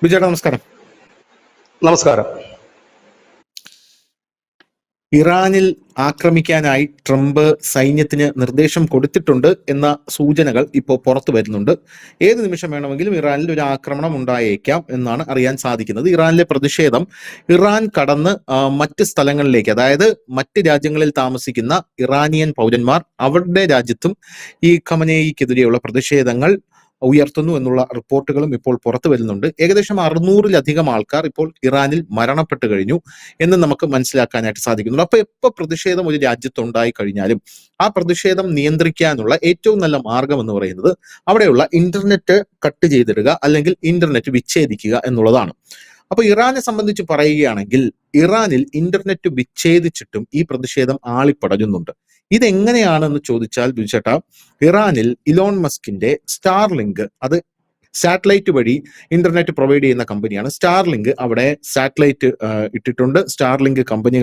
ബിജേട്ടാ നമസ്കാരം. നമസ്കാരം. ഇറാനിൽ ആക്രമിക്കാനായി ട്രംപ് സൈന്യത്തിന് നിർദ്ദേശം കൊടുത്തിട്ടുണ്ട് എന്ന സൂചനകൾ ഇപ്പോൾ പുറത്തു വരുന്നുണ്ട്. ഏത് നിമിഷം വേണമെങ്കിലും ഇറാനിൽ ഒരു ആക്രമണം ഉണ്ടായേക്കാം എന്നാണ് അറിയാൻ സാധിക്കുന്നത്. ഇറാനിലെ പ്രതിഷേധം ഇറാൻ കടന്ന് മറ്റ് സ്ഥലങ്ങളിലേക്ക്, അതായത് മറ്റ് രാജ്യങ്ങളിൽ താമസിക്കുന്ന ഇറാനിയൻ പൗരന്മാർ അവരുടെ രാജ്യത്തും ഈ ഖമനേയിക്കെതിരെയുള്ള പ്രതിഷേധങ്ങൾ ഉയർത്തുന്നു എന്നുള്ള റിപ്പോർട്ടുകളും ഇപ്പോൾ പുറത്തു വരുന്നുണ്ട്. ഏകദേശം 600-ലധികം ആൾക്കാർ ഇപ്പോൾ ഇറാനിൽ മരണപ്പെട്ടു കഴിഞ്ഞു എന്ന് നമുക്ക് മനസ്സിലാക്കാനായിട്ട് സാധിക്കുന്നുണ്ട്. അപ്പൊ എപ്പോൾ പ്രതിഷേധം ഒരു രാജ്യത്തുണ്ടായി കഴിഞ്ഞാലും ആ പ്രതിഷേധം നിയന്ത്രിക്കാനുള്ള ഏറ്റവും നല്ല മാർഗം എന്ന് പറയുന്നത് അവിടെയുള്ള ഇന്റർനെറ്റ് കട്ട് ചെയ്തിടുക അല്ലെങ്കിൽ ഇന്റർനെറ്റ് വിച്ഛേദിക്കുക എന്നുള്ളതാണ്. അപ്പൊ ഇറാനെ സംബന്ധിച്ച് പറയുകയാണെങ്കിൽ ഇറാനിൽ ഇന്റർനെറ്റ് വിച്ഛേദിച്ചിട്ടും ഈ പ്രതിഷേധം ആളിപ്പടരുന്നുണ്ട്. ഇതെങ്ങനെയാണെന്ന് ചോദിച്ചാൽ ബിജുചേട്ടാ, ഇറാനിൽ ഇലോൺ മസ്കിന്റെ സ്റ്റാർലിങ്ക്, അത് സാറ്റലൈറ്റ് വഴി ഇന്റർനെറ്റ് പ്രൊവൈഡ് ചെയ്യുന്ന കമ്പനിയാണ് സ്റ്റാർലിങ്ക്. അവിടെ സാറ്റലൈറ്റ് ഇട്ടിട്ടുണ്ട്. സ്റ്റാർലിങ്ക് കമ്പനി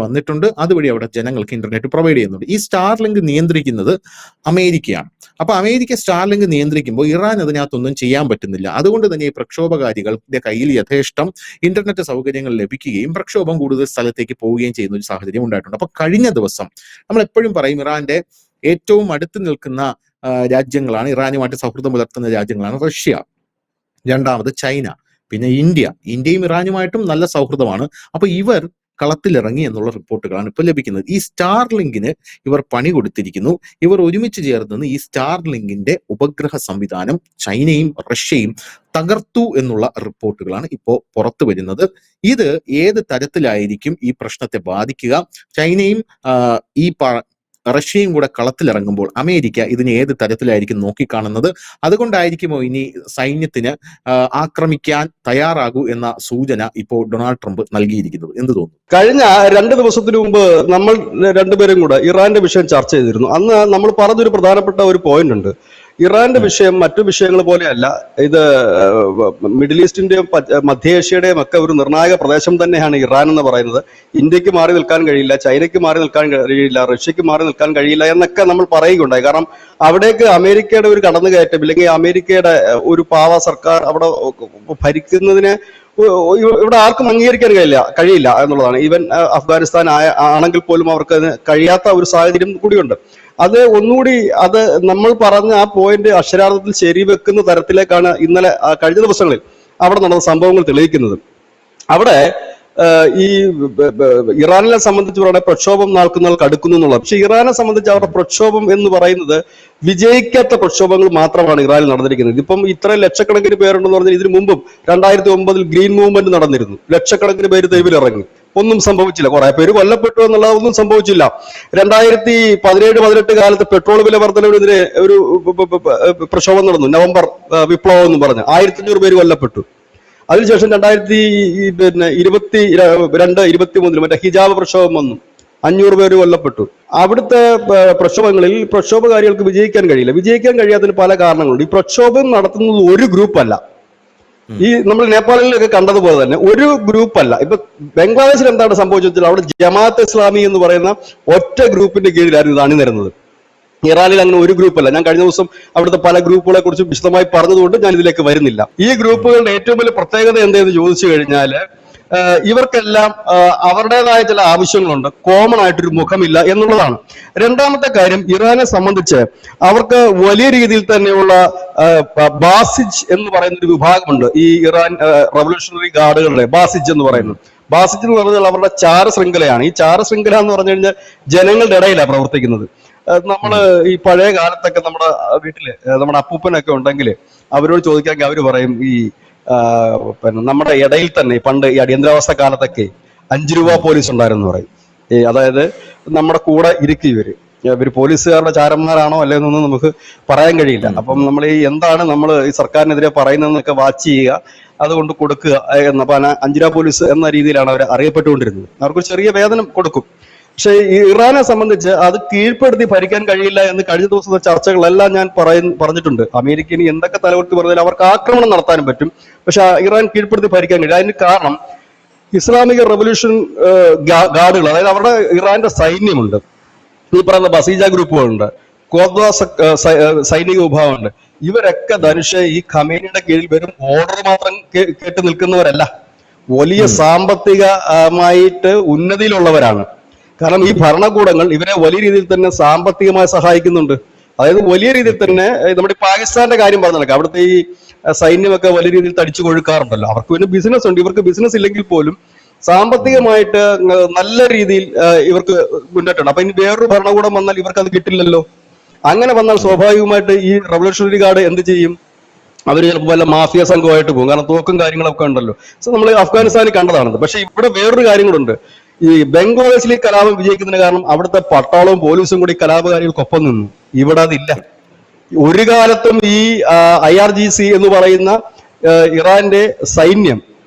വന്നിട്ടുണ്ട്. അതുവഴി അവിടെ ജനങ്ങൾക്ക് ഇന്റർനെറ്റ് പ്രൊവൈഡ് ചെയ്യുന്നുണ്ട്. ഈ സ്റ്റാർലിങ്ക് നിയന്ത്രിക്കുന്നത് അമേരിക്കയാണ്. അപ്പൊ അമേരിക്ക സ്റ്റാർലിങ്ക് നിയന്ത്രിക്കുമ്പോൾ ഇറാൻ അതിനകത്തൊന്നും ചെയ്യാൻ പറ്റുന്നില്ല. അതുകൊണ്ട് തന്നെ ഈ പ്രക്ഷോഭകാരികളുടെ കയ്യിൽ യഥേഷ്ടം ഇന്റർനെറ്റ് സൗകര്യങ്ങൾ ലഭിക്കുകയും പ്രക്ഷോഭം കൂടുതൽ സ്ഥലത്തേക്ക് പോവുകയും ചെയ്യുന്ന ഒരു സാഹചര്യം ഉണ്ടായിട്ടുണ്ട്. അപ്പൊ കഴിഞ്ഞ ദിവസം നമ്മൾ എപ്പോഴും പറയും ഇറാന്റെ ഏറ്റവും അടുത്ത് നിൽക്കുന്ന രാജ്യങ്ങളാണ്, ഇറാനുമായിട്ട് സൗഹൃദം പുലർത്തുന്ന രാജ്യങ്ങളാണ് റഷ്യ, രണ്ടാമത് ചൈന, പിന്നെ ഇന്ത്യയും ഇറാനുമായിട്ടും നല്ല സൗഹൃദമാണ്. അപ്പൊ ഇവർ കളത്തിലിറങ്ങി എന്നുള്ള റിപ്പോർട്ടുകളാണ് ഇപ്പോൾ ലഭിക്കുന്നത്. ഈ സ്റ്റാർലിങ്കിന് ഇവർ പണി കൊടുത്തിരിക്കുന്നു. ഇവർ ഒരുമിച്ച് ചേർന്ന് ഈ സ്റ്റാർലിങ്കിന്റെ ഉപഗ്രഹ സംവിധാനം ചൈനയും റഷ്യയും തകർത്തു എന്നുള്ള റിപ്പോർട്ടുകളാണ് ഇപ്പോൾ പുറത്തു വരുന്നത്. ഇത് ഏത് തരത്തിലായിരിക്കും ഈ പ്രശ്നത്തെ ബാധിക്കുക? ചൈനയും റഷ്യയും കൂടെ കളത്തിലിറങ്ങുമ്പോൾ അമേരിക്ക ഇതിനെ ഏത് തരത്തിലായിരിക്കും നോക്കിക്കാണുന്നത്? അതുകൊണ്ടായിരിക്കുമോ ഇനി സൈന്യത്തിന് ആക്രമിക്കാൻ തയ്യാറാകൂ എന്ന സൂചന ഇപ്പോൾ ഡൊണാൾഡ് ട്രംപ് നൽകിയിരിക്കുന്നത്? എന്ത് തോന്നുന്നു? കഴിഞ്ഞ 2 ദിവസത്തിന് മുമ്പ് നമ്മൾ രണ്ടുപേരും കൂടെ ഇറാന്റെ വിഷയം ചർച്ച ചെയ്തിരുന്നു. അന്ന് നമ്മൾ പറഞ്ഞൊരു പ്രധാനപ്പെട്ട ഒരു പോയിന്റ് ഉണ്ട്. ഇറാന്റെ വിഷയം മറ്റു വിഷയങ്ങൾ പോലെയല്ല. ഇത് മിഡിൽ ഈസ്റ്റിന്റെയും മധ്യേഷ്യയുടെയും ഒക്കെ ഒരു നിർണായക പ്രദേശം തന്നെയാണ് ഇറാൻ എന്ന് പറയുന്നത്. ഇന്ത്യക്ക് മാറി നിൽക്കാൻ കഴിയില്ല, ചൈനയ്ക്ക് മാറി നിൽക്കാൻ കഴിയില്ല, റഷ്യക്ക് മാറി നിൽക്കാൻ കഴിയില്ല എന്നൊക്കെ നമ്മൾ പറയുകയുണ്ടായി. കാരണം അവിടേക്ക് അമേരിക്കയുടെ ഒരു കടന്നുകയറ്റം ഇല്ലെങ്കിൽ അമേരിക്കയുടെ ഒരു പാവ സർക്കാർ അവിടെ ഭരിക്കുന്നതിനെ ഇവിടെ ആർക്കും അംഗീകരിക്കാൻ കഴിയില്ല എന്നുള്ളതാണ്. ഈവൻ അഫ്ഗാനിസ്ഥാൻ ആണെങ്കിൽ പോലും അവർക്ക് കഴിയാത്ത ഒരു സാഹചര്യം കൂടിയുണ്ട്. അത് ഒന്നുകൂടി അത് നമ്മൾ പറഞ്ഞ ആ പോയിന്റ് അക്ഷരാർത്ഥത്തിൽ ശരിവെക്കുന്ന തരത്തിലേക്കാണ് ഇന്നലെ കഴിഞ്ഞ ദിവസങ്ങളിൽ അവിടെ നടന്ന സംഭവങ്ങൾ തെളിയിക്കുന്നത്. അവിടെ ഈ ഇറാനിനെ സംബന്ധിച്ച് പറയുന്നത് പ്രക്ഷോഭം നാൾക്കുനാൾ കടുക്കുന്നു എന്നുള്ളത്. പക്ഷെ ഇറാനെ സംബന്ധിച്ച് അവരുടെ പ്രക്ഷോഭം എന്ന് പറയുന്നത് വിജയിക്കാത്ത പ്രക്ഷോഭങ്ങൾ മാത്രമാണ് ഇറാനിൽ നടന്നിരിക്കുന്നത്. ഇപ്പം ഇത്രയും ലക്ഷക്കണക്കിന് പേരുണ്ടെന്ന് പറഞ്ഞാൽ ഇതിനു മുമ്പും 2009 ഗ്രീൻ മൂവ്മെന്റ് നടന്നിരുന്നു. ലക്ഷക്കണക്കിന് പേര് തെരുവിലിറങ്ങി, ഒന്നും സംഭവിച്ചില്ല. കുറെ പേര് കൊല്ലപ്പെട്ടു എന്നുള്ളത് ഒന്നും സംഭവിച്ചില്ല. 2017-18 കാലത്ത് പെട്രോൾ വില വർധനവിനെതിരെ ഒരു പ്രക്ഷോഭം നടന്നു, നവംബർ വിപ്ലവം എന്ന് പറഞ്ഞ് 1500 പേര് കൊല്ലപ്പെട്ടു. അതിനുശേഷം 2022-23 മറ്റേ ഹിജാബ് പ്രക്ഷോഭം വന്നു, 500 പേര് കൊല്ലപ്പെട്ടു. അവിടുത്തെ പ്രക്ഷോഭങ്ങളിൽ പ്രക്ഷോഭകാരികൾക്ക് വിജയിക്കാൻ കഴിയില്ല. വിജയിക്കാൻ കഴിയാത്തതിന് പല കാരണങ്ങളുണ്ട്. ഈ പ്രക്ഷോഭം നടത്തുന്നത് ഒരു ഗ്രൂപ്പല്ല. ഈ നമ്മൾ നേപ്പാളിലൊക്കെ കണ്ടതുപോലെ തന്നെ ഒരു ഗ്രൂപ്പല്ല. ഇപ്പൊ ബംഗ്ലാദേശിൽ എന്താണ് സംഭവിച്ചത്? അവിടെ ജമാഅത്ത് ഇസ്ലാമി എന്ന് പറയുന്ന ഒറ്റ ഗ്രൂപ്പിന്റെ കീഴിലായിരുന്നു ഇത് അണിനിരുന്നത്. ഇറാനിൽ അങ്ങനെ ഒരു ഗ്രൂപ്പല്ല. ഞാൻ കഴിഞ്ഞ ദിവസം അവിടുത്തെ പല ഗ്രൂപ്പുകളെ കുറിച്ച് വിശദമായി പറഞ്ഞതുകൊണ്ട് ഞാൻ ഇതിലേക്ക് വരുന്നില്ല. ഈ ഗ്രൂപ്പുകളുടെ ഏറ്റവും വലിയ പ്രത്യേകത എന്തെന്ന് ചോദിച്ചു കഴിഞ്ഞാൽ ഇവർക്കെല്ലാം അവരുടേതായ ചില ആവശ്യങ്ങളുണ്ട്, കോമൺ ആയിട്ടൊരു മുഖമില്ല എന്നുള്ളതാണ്. രണ്ടാമത്തെ കാര്യം, ഇറാനെ സംബന്ധിച്ച് അവർക്ക് വലിയ രീതിയിൽ തന്നെയുള്ള ബാസിജ് എന്ന് പറയുന്ന ഒരു വിഭാഗമുണ്ട്. ഈ ഇറാൻ റവല്യൂഷണറി ഗാർഡുകളുടെ ബാസിജ് എന്ന് പറയുന്നത്. ബാസിജ് എന്ന് പറഞ്ഞാൽ അവരുടെ ചാരശൃംഖലയാണ്. ഈ ചാരശൃംഖല എന്ന് പറഞ്ഞു കഴിഞ്ഞാൽ ജനങ്ങളുടെ ഇടയിലാണ് പ്രവർത്തിക്കുന്നത്. നമ്മള് ഈ പഴയ കാലത്തൊക്കെ നമ്മുടെ വീട്ടില് നമ്മുടെ അപ്പൂപ്പനൊക്കെ ഉണ്ടെങ്കിൽ അവരോട് ചോദിക്കാമെങ്കിൽ അവര് പറയും ഈ പിന്നെ നമ്മുടെ ഇടയിൽ തന്നെ പണ്ട് ഈ അടിയന്തരാവസ്ഥ കാലത്തൊക്കെ 5 രൂപ പോലീസ് ഉണ്ടായിരുന്നു പറയും. അതായത് നമ്മുടെ കൂടെ ഇരിക്കും ഇവര് പോലീസുകാരുടെ ചാരന്മാരാണോ അല്ലെന്നൊന്നും നമുക്ക് പറയാൻ കഴിയില്ല. അപ്പം നമ്മൾ ഈ എന്താണ് നമ്മൾ ഈ സർക്കാരിനെതിരെ പറയുന്നതെന്നൊക്കെ വാച്ച് ചെയ്യുക, അതുകൊണ്ട് കൊടുക്കുക അപ്പൊ 5 രൂപ പോലീസ് എന്ന രീതിയിലാണ് അവർ അറിയപ്പെട്ടുകൊണ്ടിരുന്നത്. അവർക്ക് ചെറിയ വേതനം കൊടുക്കും. പക്ഷെ ഇറാനെ സംബന്ധിച്ച് അത് കീഴ്പ്പെടുത്തി ഭരിക്കാൻ കഴിയില്ല എന്ന് കഴിഞ്ഞ ദിവസത്തെ ചർച്ചകളെല്ലാം ഞാൻ പറഞ്ഞിട്ടുണ്ട്. അമേരിക്ക ഇനി എന്തൊക്കെ തലകൊട്ടി പറഞ്ഞാൽ അവർക്ക് ആക്രമണം നടത്താനും പറ്റും, പക്ഷെ ഇറാൻ കീഴ്പ്പെടുത്തി ഭരിക്കാൻ കഴിയില്ല. അതിന് കാരണം ഇസ്ലാമിക റവല്യൂഷൻ ഗാർഡുകൾ, അതായത് അവരുടെ ഇറാന്റെ സൈന്യമുണ്ട്, ഈ പറയുന്ന ബസീജ ഗ്രൂപ്പുകളുണ്ട്, ഖ്വാദ്വ സൈനിക വിഭാഗമുണ്ട്. ഇവരൊക്കെ ധനുഷ് ഈ ഖമേനിയുടെ കീഴിൽ വെറും ഓർഡർ മാത്രം കേട്ട് നിൽക്കുന്നവരല്ല, വലിയ സാമ്പത്തികമായിട്ട് ഉന്നതിയിലുള്ളവരാണ്. കാരണം ഈ ഭരണകൂടങ്ങൾ ഇവരെ വലിയ രീതിയിൽ തന്നെ സാമ്പത്തികമായി സഹായിക്കുന്നുണ്ട്. അതായത് വലിയ രീതിയിൽ തന്നെ നമ്മുടെ പാകിസ്ഥാന്റെ കാര്യം പറഞ്ഞാൽ അവിടുത്തെ ഈ സൈന്യമൊക്കെ വലിയ രീതിയിൽ തടിച്ചു കൊഴുക്കാറുണ്ടല്ലോ. അവർക്ക് പിന്നെ ബിസിനസ് ഉണ്ട്. ഇവർക്ക് ബിസിനസ് ഇല്ലെങ്കിൽ പോലും സാമ്പത്തികമായിട്ട് നല്ല രീതിയിൽ ഇവർക്ക് മുന്നോട്ടുണ്ട്. അപ്പൊ ഇനി വേറൊരു ഭരണകൂടം വന്നാൽ ഇവർക്ക് അത് കിട്ടില്ലല്ലോ. അങ്ങനെ വന്നാൽ സ്വാഭാവികമായിട്ട് ഈ റവല്യൂഷണറി ഗാർഡ് എന്ത് ചെയ്യും? അവർ ചിലപ്പോൾ വല്ല മാഫിയ സംഘമായിട്ട് പോകും. കാരണം തോക്കും കാര്യങ്ങളൊക്കെ ഉണ്ടല്ലോ. സോ നമ്മൾ അഫ്ഗാനിസ്ഥാനിൽ കണ്ടതാണത്. പക്ഷെ ഇവിടെ വേറൊരു കാര്യം കൂടെ ഉണ്ട്. ഈ ബംഗ്ലാദേശിൽ കലാപം വിജയിക്കുന്നതിന് കാരണം അവിടുത്തെ പട്ടാളവും പോലീസും കൂടി കലാപകാരികൾക്കൊപ്പം നിന്നു. ഇവിടെ അതില്ല. ഒരു കാലത്തും ഈ IRGC എന്ന് പറയുന്ന ഇറാന്റെ സൈന്യം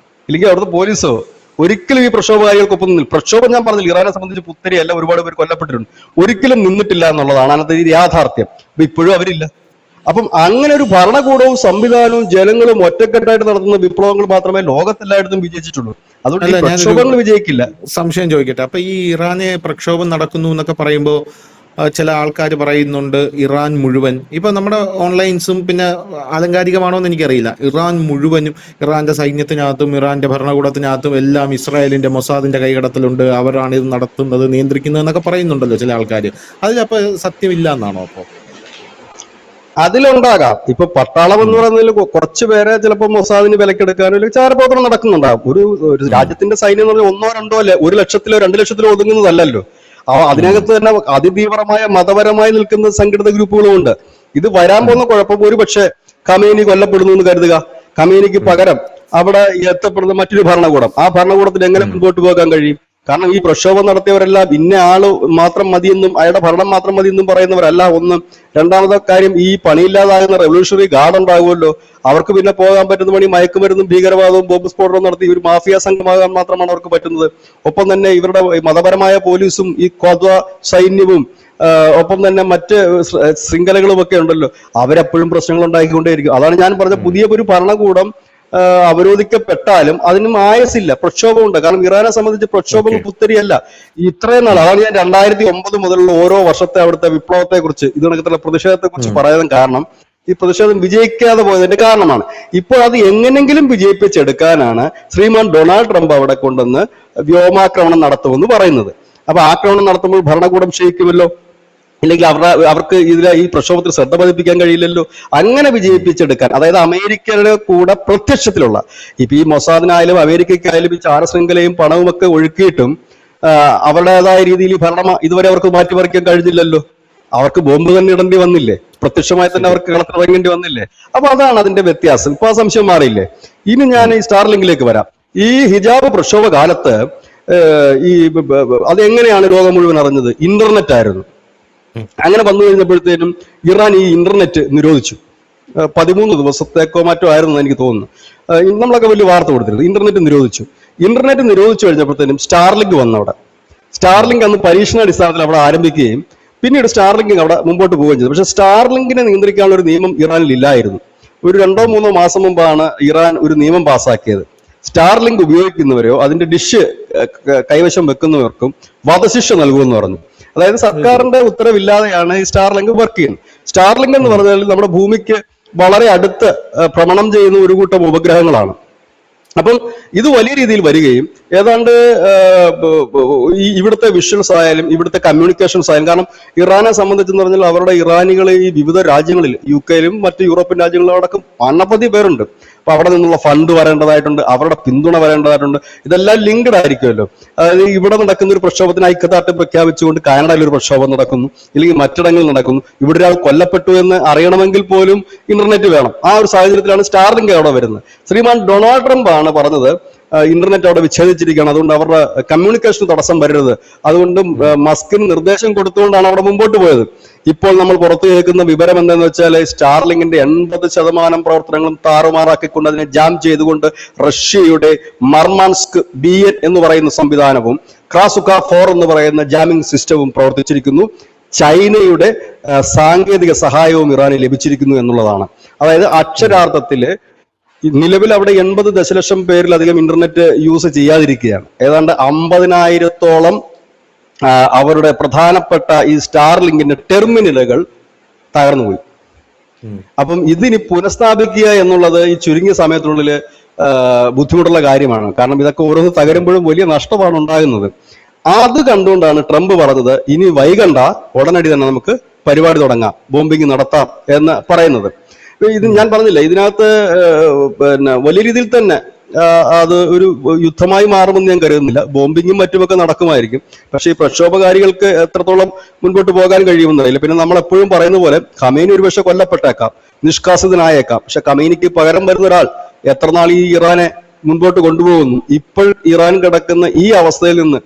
ഇല്ലെങ്കിൽ അവിടുത്തെ പോലീസോ ഒരിക്കലും ഈ പ്രക്ഷോഭകാരികൾക്കൊപ്പം നിന്നില്ല. പ്രക്ഷോഭം ഞാൻ പറഞ്ഞില്ല, ഇറാനെ സംബന്ധിച്ച് പുത്തരിയല്ല, ഒരുപാട് പേര് കൊല്ലപ്പെട്ടിട്ടുണ്ട്. ഒരിക്കലും നിന്നിട്ടില്ല എന്നുള്ളതാണ് അതിനകത്ത് യാഥാർത്ഥ്യം. അപ്പൊ ഇപ്പോഴും അവരില്ല. അപ്പം അങ്ങനെ ഒരു ഭരണകൂടവും സംവിധാനവും ജനങ്ങളും ഒറ്റക്കെട്ടായിട്ട് നടത്തുന്ന വിപ്ലവങ്ങൾ മാത്രമേ ലോകത്തെല്ലായിടത്തും വിജയിച്ചിട്ടുള്ളൂ. അതുകൊണ്ട് പ്രക്ഷോഭങ്ങൾ വിജയിക്കില്ല. സംശയം ചോദിക്കട്ടെ, അപ്പൊ ഈ ഇറാനെ പ്രക്ഷോഭം നടക്കുന്നു എന്നൊക്കെ പറയുമ്പോൾ ചില ആൾക്കാർ പറയുന്നുണ്ട് ഇറാൻ മുഴുവൻ, ഇപ്പൊ നമ്മുടെ ഓൺലൈൻസും പിന്നെ ആലങ്കാരികമാണോ എന്ന് എനിക്കറിയില്ല, ഇറാൻ മുഴുവനും ഇറാന്റെ സൈന്യത്തിനകത്തും ഇറാന്റെ ഭരണകൂടത്തിനകത്തും എല്ലാം ഇസ്രായേലിന്റെ മൊസാദിന്റെ കൈകടത്തലുണ്ട്, അവരാണ് ഇത് നടത്തുന്നത് നിയന്ത്രിക്കുന്നത് എന്നൊക്കെ പറയുന്നുണ്ടല്ലോ ചില ആൾക്കാർ. അതിലപ്പോ സത്യമില്ല എന്നാണോ? അപ്പോ അതിലുണ്ടാകാം. ഇപ്പൊ പട്ടാളം എന്ന് പറയുന്നതിൽ കുറച്ചു പേരെ ചിലപ്പോൾ മൊസാദിന് വിലക്കെടുക്കാനോ അല്ലെങ്കിൽ ചാരപ്രവർത്തനം നടക്കുന്നുണ്ടാകും. ഒരു രാജ്യത്തിന്റെ സൈന്യം എന്ന് പറഞ്ഞാൽ 1 2 അല്ലെ 1 ലക്ഷത്തിലോ 2 ലക്ഷത്തിലോ ഒതുങ്ങുന്നതല്ലല്ലോ. അതിനകത്ത് തന്നെ അതിതീവ്രമായ മതപരമായി നിൽക്കുന്ന സംഘടിത ഗ്രൂപ്പുകളും ഉണ്ട്. ഇത് വരാൻ പോകുന്ന കുഴപ്പം ഒരു പക്ഷേ ഖമേനി കൊല്ലപ്പെടുന്നു എന്ന് കരുതുക. ഖമേനിക്ക് പകരം അവിടെ എത്തപ്പെടുന്ന മറ്റൊരു ഭരണകൂടം, ആ ഭരണകൂടത്തിന് എങ്ങനെ മുൻപോട്ട് പോകാൻ കഴിയും? കാരണം ഈ പ്രക്ഷോഭം നടത്തിയവരെല്ലാം ഇന്ന ആള് മാത്രം മതിയെന്നും അയാളുടെ ഭരണം മാത്രം മതിയെന്നും പറയുന്നവരല്ല. ഒന്ന്. രണ്ടാമത്തെ കാര്യം, ഈ പണിയില്ലാതാകുന്ന റെവല്യൂഷണറി ഗാർഡ് ഉണ്ടാകുമല്ലോ, അവർക്ക് പിന്നെ പോകാൻ പറ്റുന്ന പണി മയക്കുമരുന്നും ഭീകരവാദവും ബോംബ് സ്ഫോടനവും നടത്തി ഒരു മാഫിയ സംഘമാകാൻ മാത്രമാണ് അവർക്ക് പറ്റുന്നത്. ഒപ്പം തന്നെ ഇവരുടെ മതപരമായ പോലീസും ഈ ഖ്വാദ്വ സൈന്യവും ഒപ്പം തന്നെ മറ്റ് ശൃംഖലകളും ഒക്കെ ഉണ്ടല്ലോ, അവരെപ്പോഴും പ്രശ്നങ്ങൾ ഉണ്ടാക്കിക്കൊണ്ടേയിരിക്കും. അതാണ് ഞാൻ പറഞ്ഞ പുതിയ ഒരു ഭരണകൂടം അവരോധിക്കപ്പെട്ടാലും അതിനും ആയസില്ല, പ്രക്ഷോഭമുണ്ട്. കാരണം ഇറാനെ സംബന്ധിച്ച് പ്രക്ഷോഭം പുത്തരിയല്ല. ഇത്രയും നാൾ, അതാണ് ഞാൻ 2009 മുതലുള്ള ഓരോ വർഷത്തെ അവിടുത്തെ വിപ്ലവത്തെ കുറിച്ച് ഇതിനകത്തുള്ള പ്രതിഷേധത്തെ കുറിച്ച് പറയാൻ കാരണം, ഈ പ്രതിഷേധം വിജയിക്കാതെ പോയതിന്റെ കാരണമാണ്. ഇപ്പോൾ അത് എങ്ങനെങ്കിലും വിജയിപ്പിച്ചെടുക്കാനാണ് ശ്രീമാൻ ഡൊണാൾഡ് ട്രംപ് അവിടെ കൊണ്ടുവന്ന് വ്യോമാക്രമണം നടത്തുമെന്ന് പറയുന്നത്. അപ്പൊ ആക്രമണം നടത്തുമ്പോൾ ഭരണകൂടം ക്ഷയിക്കുമല്ലോ, ഇല്ലെങ്കിൽ അവർക്ക് ഈ പ്രക്ഷോഭത്തിൽ ശ്രദ്ധ പതിപ്പിക്കാൻ കഴിയില്ലല്ലോ. അങ്ങനെ വിജയിപ്പിച്ചെടുക്കാൻ, അതായത് അമേരിക്കയുടെ കൂടെ പ്രത്യക്ഷത്തിലുള്ള ഇപ്പൊ ഈ മൊസാദിനായാലും അമേരിക്കയ്ക്കായാലും ഈ ചാരശൃംഖലയും പണവും ഒക്കെ ഒഴുക്കിയിട്ടും അവരുടേതായ രീതിയിൽ ഈ ഭരണം ഇതുവരെ അവർക്ക് മാറ്റിമറിക്കാൻ കഴിഞ്ഞില്ലല്ലോ. അവർക്ക് ബോംബ് തന്നെ ഇടേണ്ടി വന്നില്ലേ, പ്രത്യക്ഷമായി തന്നെ അവർക്ക് കളത്തിറങ്ങേണ്ടി വന്നില്ലേ. അപ്പൊ അതാണ് അതിന്റെ വ്യത്യാസം. ഇപ്പൊ ആ സംശയം മാറിയില്ലേ. ഇനി ഞാൻ ഈ സ്റ്റാർലിങ്കിലേക്ക് വരാം. ഈ ഹിജാബ് പ്രക്ഷോഭ കാലത്ത് അതെങ്ങനെയാണ് ലോകം മുഴുവൻ അറിഞ്ഞത്? ഇന്റർനെറ്റ് ആയിരുന്നു. അങ്ങനെ വന്നു കഴിഞ്ഞപ്പോഴത്തേനും ഇറാൻ ഈ ഇന്റർനെറ്റ് നിരോധിച്ചു. 13 ദിവസത്തേക്കോ മറ്റോ ആയിരുന്നു എനിക്ക് തോന്നുന്നു. നമ്മളൊക്കെ വലിയ വാർത്ത കൊടുത്തിരുന്നു. ഇന്റർനെറ്റ് നിരോധിച്ചു കഴിഞ്ഞപ്പോഴത്തേനും സ്റ്റാർലിങ്ക് വന്നു അവിടെ. സ്റ്റാർലിങ്ക് അന്ന് പരീക്ഷണാടിസ്ഥാനത്തിൽ അവിടെ ആരംഭിക്കുകയും പിന്നീട് സ്റ്റാർലിങ്ക് അവിടെ മുമ്പോട്ട് പോവുകയും ചെയ്തു. പക്ഷെ സ്റ്റാർലിങ്കിനെ നിയന്ത്രിക്കാനുള്ള ഒരു നിയമം ഇറാനിൽ ഇല്ലായിരുന്നു. ഒരു 2 3 മാസം മുമ്പാണ് ഇറാൻ ഒരു നിയമം പാസ്സാക്കിയത്. സ്റ്റാർലിങ്ക് ഉപയോഗിക്കുന്നവരോ അതിന്റെ ഡിഷ് കൈവശം വെക്കുന്നവർക്കും വധശിക്ഷ നൽകുമെന്ന് പറഞ്ഞു. അതായത് സർക്കാരിന്റെ ഉത്തരവില്ലാതെയാണ് ഈ സ്റ്റാർലിങ്ക് വർക്ക് ചെയ്യുന്നത്. സ്റ്റാർലിങ്ക് എന്ന് പറഞ്ഞാൽ നമ്മുടെ ഭൂമിക്ക് വളരെ അടുത്ത് ഭ്രമണം ചെയ്യുന്ന ഒരു കൂട്ടം ഉപഗ്രഹങ്ങളാണ്. അപ്പം ഇത് വലിയ രീതിയിൽ വരികയും ഏതാണ്ട് ഇവിടുത്തെ വിഷ്വൽസ് ആയാലും ഇവിടുത്തെ കമ്മ്യൂണിക്കേഷൻസ് ആയാലും, കാരണം ഇറാനെ സംബന്ധിച്ചെന്ന് പറഞ്ഞാൽ അവരുടെ ഇറാനികൾ ഈ വിവിധ രാജ്യങ്ങളിൽ, UK-ലും മറ്റ് യൂറോപ്യൻ രാജ്യങ്ങളിലും അടക്കം അനവധി പേരുണ്ട്. അപ്പൊ അവിടെ നിന്നുള്ള ഫണ്ട് വരേണ്ടതായിട്ടുണ്ട്, അവരുടെ പിന്തുണ വരേണ്ടതായിട്ടുണ്ട്. ഇതെല്ലാം ലിങ്ക്ഡ് ആയിരിക്കുമല്ലോ. അതായത് ഇവിടെ നടക്കുന്ന ഒരു പ്രക്ഷോഭത്തിന് ഐക്യദാർഢ്യം പ്രഖ്യാപിച്ചുകൊണ്ട് കാനഡയിൽ ഒരു പ്രക്ഷോഭം നടക്കുന്നു, ഇല്ലെങ്കിൽ മറ്റിടങ്ങളിൽ നടക്കുന്നു. ഇവിടെ ഒരാൾ കൊല്ലപ്പെട്ടു എന്ന് അറിയണമെങ്കിൽ പോലും ഇന്റർനെറ്റ് വേണം. ആ ഒരു സാഹചര്യത്തിലാണ് സ്റ്റാർലിങ്ക് അവിടെ വരുന്നത്. ശ്രീമാൻ ഡൊണാൾഡ് ട്രംപ് ആണ് പറഞ്ഞത് ഇന്റർനെറ്റ് അവിടെ വിച്ഛേദിച്ചിരിക്കുകയാണ്, അതുകൊണ്ട് അവരുടെ കമ്മ്യൂണിക്കേഷൻ തടസ്സം വരരുത്. അതുകൊണ്ട് മസ്കിന് നിർദ്ദേശം കൊടുത്തുകൊണ്ടാണ് അവിടെ മുമ്പോട്ട് പോയത്. ഇപ്പോൾ നമ്മൾ പുറത്തു കേൾക്കുന്ന വിവരം എന്താണെന്ന് വെച്ചാൽ സ്റ്റാർലിങ്കിന്റെ 80% പ്രവർത്തനങ്ങളും താറുമാറാക്കിക്കൊണ്ട് അതിനെ ജാം ചെയ്തുകൊണ്ട് റഷ്യയുടെ മർമാൻസ്ക് BN എന്ന് പറയുന്ന സംവിധാനവും ക്രാസുക 4 എന്ന് പറയുന്ന ജാമിംഗ് സിസ്റ്റവും പ്രവർത്തിച്ചിരിക്കുന്നു. ചൈനയുടെ സാങ്കേതിക സഹായവും ഇറാന് ലഭിച്ചിരിക്കുന്നു എന്നുള്ളതാണ്. അതായത് അക്ഷരാർത്ഥത്തില് നിലവിൽ അവിടെ 80 ദശലക്ഷം പേരിലധികം ഇന്റർനെറ്റ് യൂസ് ചെയ്യാതിരിക്കുകയാണ്. ഏതാണ്ട് 50,000-ഓളം അവരുടെ പ്രധാനപ്പെട്ട ഈ സ്റ്റാർലിങ്കിന്റെ ടെർമിനലുകൾ തകർന്നുപോയി. അപ്പം ഇതിനി പുനഃസ്ഥാപിക്കുക എന്നുള്ളത് ഈ ചുരുങ്ങിയ സമയത്തിനുള്ളിൽ ബുദ്ധിമുട്ടുള്ള കാര്യമാണ്. കാരണം ഇതൊക്കെ ഓരോന്ന് തകരുമ്പോഴും വലിയ നഷ്ടമാണ് ഉണ്ടാകുന്നത്. അത് കണ്ടുകൊണ്ടാണ് ട്രംപ് പറഞ്ഞത് ഇനി വൈകണ്ട, ഉടനടി തന്നെ നമുക്ക് പരിപാടി തുടങ്ങാം, ബോംബിങ് നടത്താം എന്ന് പറയുന്നത്. ഇത് ഞാൻ പറഞ്ഞില്ല, ഇതിനകത്ത് വലിയ രീതിയിൽ തന്നെ അത് ഒരു യുദ്ധമായി മാറുമെന്ന് ഞാൻ കരുതുന്നില്ല. ബോംബിങ്ങും മറ്റുമൊക്കെ നടക്കുമായിരിക്കും. പക്ഷേ ഈ പ്രക്ഷോഭകാരികൾക്ക് എത്രത്തോളം മുൻപോട്ട് പോകാൻ കഴിയുമെന്നറിയില്ല. പിന്നെ നമ്മൾ എപ്പോഴും പറയുന്ന പോലെ ഖമേനി ഒരുപക്ഷെ കൊല്ലപ്പെട്ടേക്കാം, നിഷ്കാസിതനായേക്കാം. പക്ഷെ ഖമേനിക്ക് പകരം വരുന്ന ഒരാൾ എത്ര നാൾ ഈ ഇറാനെ മുൻപോട്ട് കൊണ്ടുപോകുന്നു, ഇപ്പോൾ ഇറാൻ കിടക്കുന്ന ഈ അവസ്ഥയിൽ നിന്ന്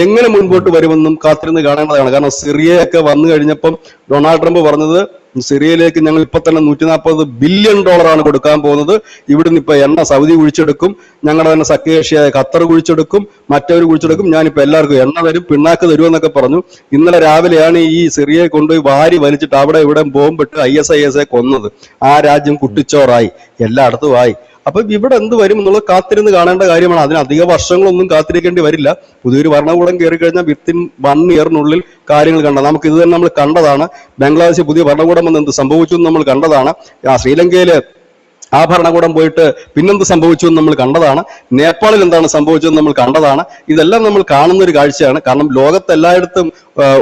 എങ്ങനെ മുൻപോട്ട് വരുമെന്നും കാത്തിരുന്ന് കാണേണ്ടതാണ്. കാരണം സിറിയയൊക്കെ വന്നു കഴിഞ്ഞപ്പം ഡൊണാൾഡ് ട്രംപ് പറഞ്ഞത് സിറിയയിലേക്ക് ഞങ്ങൾ ഇപ്പൊ തന്നെ $140 ബില്യൺ കൊടുക്കാൻ പോകുന്നത്. ഇവിടുന്ന് ഇപ്പൊ എണ്ണ സൗദി കുഴിച്ചെടുക്കും, ഞങ്ങളുടെ തന്നെ സഖ്യകക്ഷിയായ ഖത്തർ കുഴിച്ചെടുക്കും, മറ്റവർ കുഴിച്ചെടുക്കും, ഞാനിപ്പോ എല്ലാവർക്കും എണ്ണ തരും, പിണ്ണാക്ക് തരുമെന്നൊക്കെ പറഞ്ഞു. ഇന്നലെ രാവിലെയാണ് ഈ സിറിയയെ കൊണ്ടുപോയി വാരി വലിച്ചിട്ട് അവിടെ ഇവിടെ ബോംബിട്ട് ISIS കൊന്നത്. ആ രാജ്യം കുട്ടിച്ചോറായി, എല്ലായിടത്തും ആയി. അപ്പൊ ഇവിടെ എന്ത് വരും എന്നുള്ളത് കാത്തിരുന്ന് കാണേണ്ട കാര്യമാണ്. അതിന് അധിക വർഷങ്ങളൊന്നും കാത്തിരിക്കേണ്ടി വരില്ല. പുതിയൊരു ഭരണകൂടം കയറി കഴിഞ്ഞാൽ വിത്തിൻ 1 ഇയറിനുള്ളിൽ കാര്യങ്ങൾ കണ്ട നമുക്ക് ഇത് തന്നെ നമ്മൾ കണ്ടതാണ്. ബംഗ്ലാദേശ് പുതിയ ഭരണകൂടം വന്ന് എന്ത് സംഭവിച്ചു എന്ന് നമ്മൾ കണ്ടതാണ്. ശ്രീലങ്കയില് ആ ഭരണകൂടം പോയിട്ട് പിന്നെന്ത് സംഭവിച്ചു എന്ന് നമ്മൾ കണ്ടതാണ്. നേപ്പാളിൽ എന്താണ് സംഭവിച്ചതെന്ന് നമ്മൾ കണ്ടതാണ്. ഇതെല്ലാം നമ്മൾ കാണുന്ന ഒരു കാഴ്ചയാണ്. കാരണം ലോകത്തെല്ലായിടത്തും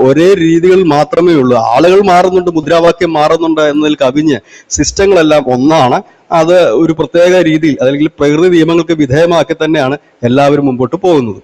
ഒരേ രീതികൾ മാത്രമേ ഉള്ളൂ. ആളുകൾ മാറുന്നുണ്ട്, മുദ്രാവാക്യം മാറുന്നുണ്ട് എന്നതിൽ കവിഞ്ഞ് സിസ്റ്റങ്ങളെല്ലാം ഒന്നാണ്. അത് ഒരു പ്രത്യേക രീതിയിൽ അല്ലെങ്കിൽ പ്രകൃതി നിയമങ്ങൾക്ക് വിധേയമാക്കി തന്നെയാണ് എല്ലാവരും മുമ്പോട്ട് പോകുന്നത്.